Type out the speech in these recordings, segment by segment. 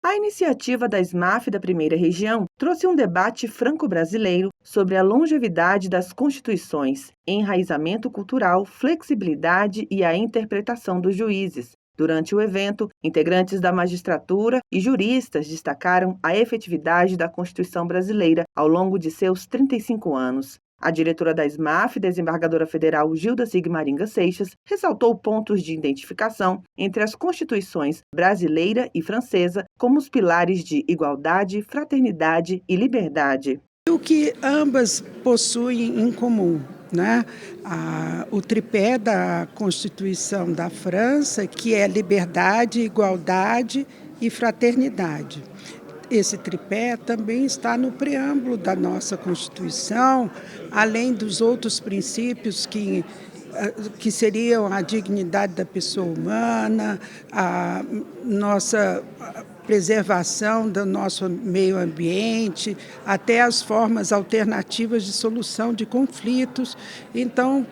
A iniciativa da SMAF da Primeira Região trouxe um debate franco-brasileiro sobre a longevidade das constituições, enraizamento cultural, flexibilidade e a interpretação dos juízes. Durante o evento, integrantes da magistratura e juristas destacaram a efetividade da Constituição brasileira ao longo de seus 35 anos. A diretora da SMAF, desembargadora federal Gilda Sigmaringa Seixas, ressaltou pontos de identificação entre as constituições brasileira e francesa como os pilares de igualdade, fraternidade e liberdade. O que ambas possuem em comum, né? O tripé da Constituição da França, que é liberdade, igualdade e fraternidade. Esse tripé também está no preâmbulo da nossa Constituição, além dos outros princípios que seriam a dignidade da pessoa humana, a nossa preservação do nosso meio ambiente, até as formas alternativas de solução de conflitos. Então,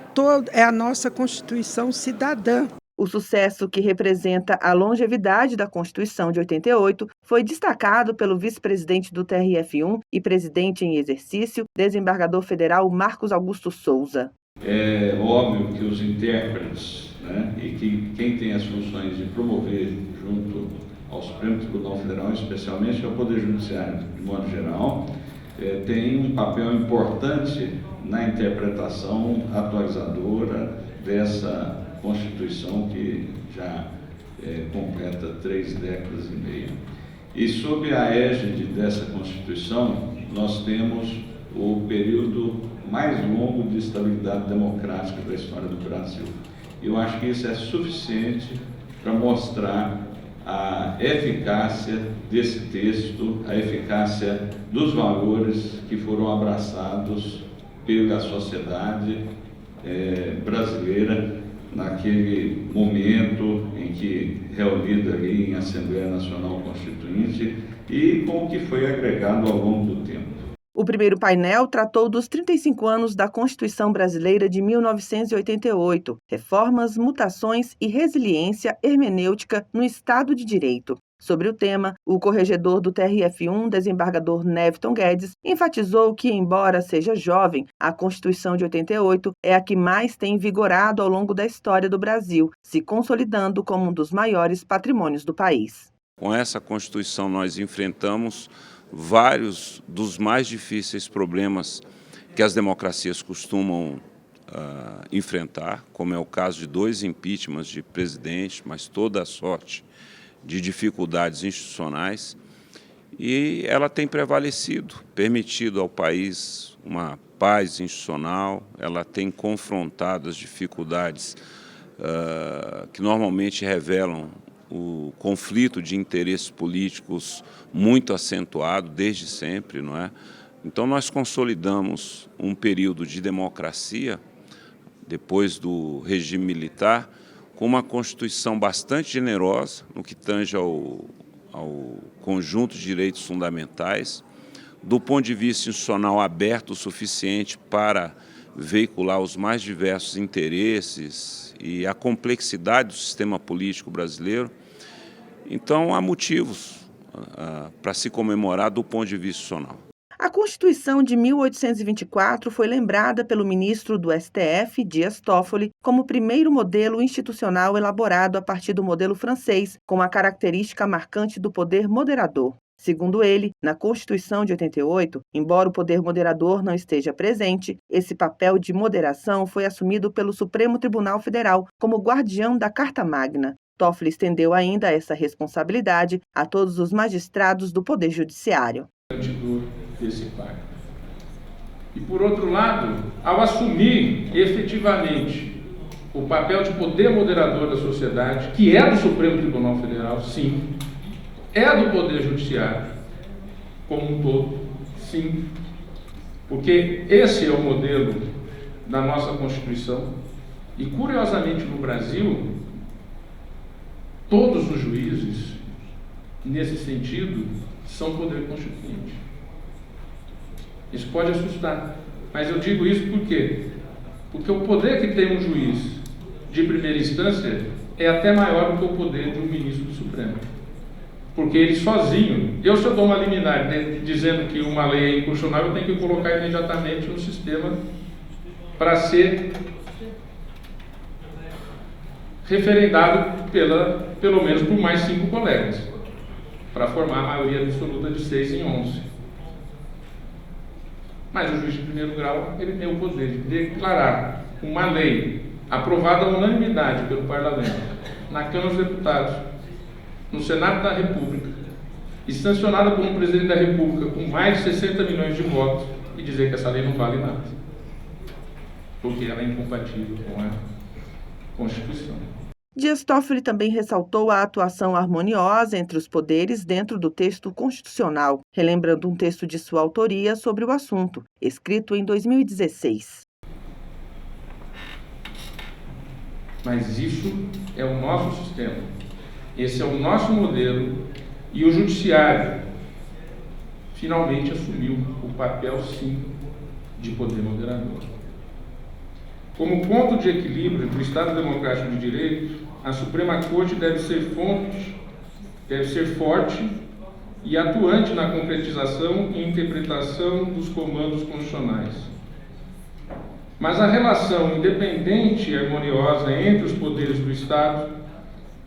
é a nossa Constituição cidadã. O sucesso que representa a longevidade da Constituição de 88 foi destacado pelo vice-presidente do TRF1 e presidente em exercício, desembargador federal Marcos Augusto Souza. É óbvio que os intérpretes, né, e que quem tem as funções de promover junto ao Supremo Tribunal Federal, especialmente ao Poder Judiciário de modo geral, tem um papel importante na interpretação atualizadora dessa Constituição que já completa 3 décadas e meia. E sob a égide dessa Constituição, nós temos o período mais longo de estabilidade democrática da história do Brasil. Eu acho que isso é suficiente para mostrar a eficácia desse texto, a eficácia dos valores que foram abraçados pela sociedade brasileira naquele momento em que reunida ali em Assembleia Nacional Constituinte e com o que foi agregado ao longo do tempo. O primeiro painel tratou dos 35 anos da Constituição Brasileira de 1988, reformas, mutações e resiliência hermenêutica no Estado de Direito. Sobre o tema, o corregedor do TRF1, desembargador Neviton Guedes, enfatizou que, embora seja jovem, a Constituição de 88 é a que mais tem vigorado ao longo da história do Brasil, se consolidando como um dos maiores patrimônios do país. Com essa Constituição nós enfrentamos vários dos mais difíceis problemas que as democracias costumam enfrentar, como é o caso de 2 impeachments de presidente, mas toda a sorte de dificuldades institucionais, e ela tem prevalecido, permitido ao país uma paz institucional, ela tem confrontado as dificuldades que normalmente revelam o conflito de interesses políticos muito acentuado desde sempre, não é? Então nós consolidamos um período de democracia depois do regime militar, com uma Constituição bastante generosa no que tange ao conjunto de direitos fundamentais, do ponto de vista institucional aberto o suficiente para veicular os mais diversos interesses e a complexidade do sistema político brasileiro. Então há motivos para se comemorar do ponto de vista institucional. A Constituição de 1824 foi lembrada pelo ministro do STF, Dias Toffoli, como o primeiro modelo institucional elaborado a partir do modelo francês, com a característica marcante do poder moderador. Segundo ele, na Constituição de 88, embora o poder moderador não esteja presente, esse papel de moderação foi assumido pelo Supremo Tribunal Federal como guardião da Carta Magna. Toffoli estendeu ainda essa responsabilidade a todos os magistrados do Poder Judiciário. Desse pacto. E, por outro lado, ao assumir efetivamente o papel de poder moderador da sociedade, que é do Supremo Tribunal Federal, sim, é do Poder Judiciário como um todo, sim, porque esse é o modelo da nossa Constituição e, curiosamente, no Brasil, todos os juízes, nesse sentido, são poder constituinte. Isso pode assustar, mas eu digo isso por quê? Porque o poder que tem um juiz de primeira instância é até maior do que o poder de um ministro do Supremo. Porque ele sozinho, se eu dou uma liminar dizendo que uma lei é inconstitucional, eu tenho que colocar imediatamente no sistema para ser referendado pelo menos por mais 5 colegas, para formar a maioria absoluta de 6 em 11. Mas o juiz de primeiro grau, ele tem o poder de declarar uma lei aprovada à unanimidade pelo Parlamento, na Câmara dos Deputados, no Senado da República, e sancionada por um presidente da República com mais de 60 milhões de votos, e dizer que essa lei não vale nada, porque ela é incompatível com a Constituição. Dias Toffoli também ressaltou a atuação harmoniosa entre os poderes dentro do texto constitucional, relembrando um texto de sua autoria sobre o assunto, escrito em 2016. Mas isso é o nosso sistema, esse é o nosso modelo, e o Judiciário finalmente assumiu o papel, sim, de poder moderador. Como ponto de equilíbrio do Estado Democrático de Direito, a Suprema Corte deve ser forte e atuante na concretização e interpretação dos comandos constitucionais. Mas a relação independente e harmoniosa entre os poderes do Estado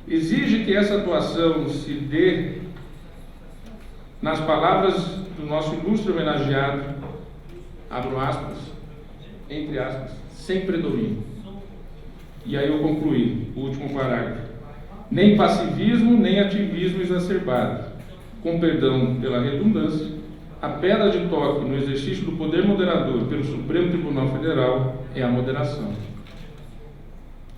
exige que essa atuação se dê, nas palavras do nosso ilustre homenageado, abro aspas, entre aspas, sem predomínio. E aí eu concluí o último parágrafo. Nem passivismo, nem ativismo exacerbado. Com perdão pela redundância, a pedra de toque no exercício do poder moderador pelo Supremo Tribunal Federal é a moderação,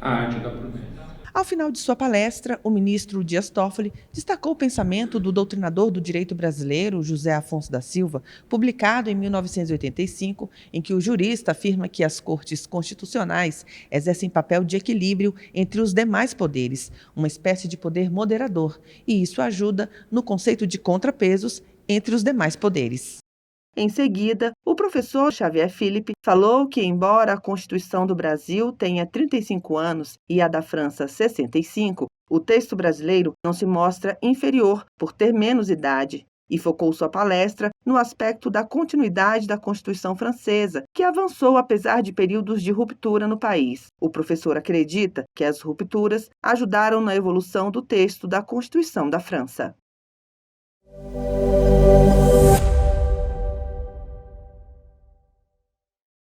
a arte da prudência. Ao final de sua palestra, o ministro Dias Toffoli destacou o pensamento do doutrinador do direito brasileiro, José Afonso da Silva, publicado em 1985, em que o jurista afirma que as cortes constitucionais exercem papel de equilíbrio entre os demais poderes, uma espécie de poder moderador, e isso ajuda no conceito de contrapesos entre os demais poderes. Em seguida, o professor Xavier Philippe falou que, embora a Constituição do Brasil tenha 35 anos e a da França 65, o texto brasileiro não se mostra inferior por ter menos idade, e focou sua palestra no aspecto da continuidade da Constituição francesa, que avançou apesar de períodos de ruptura no país. O professor acredita que as rupturas ajudaram na evolução do texto da Constituição da França.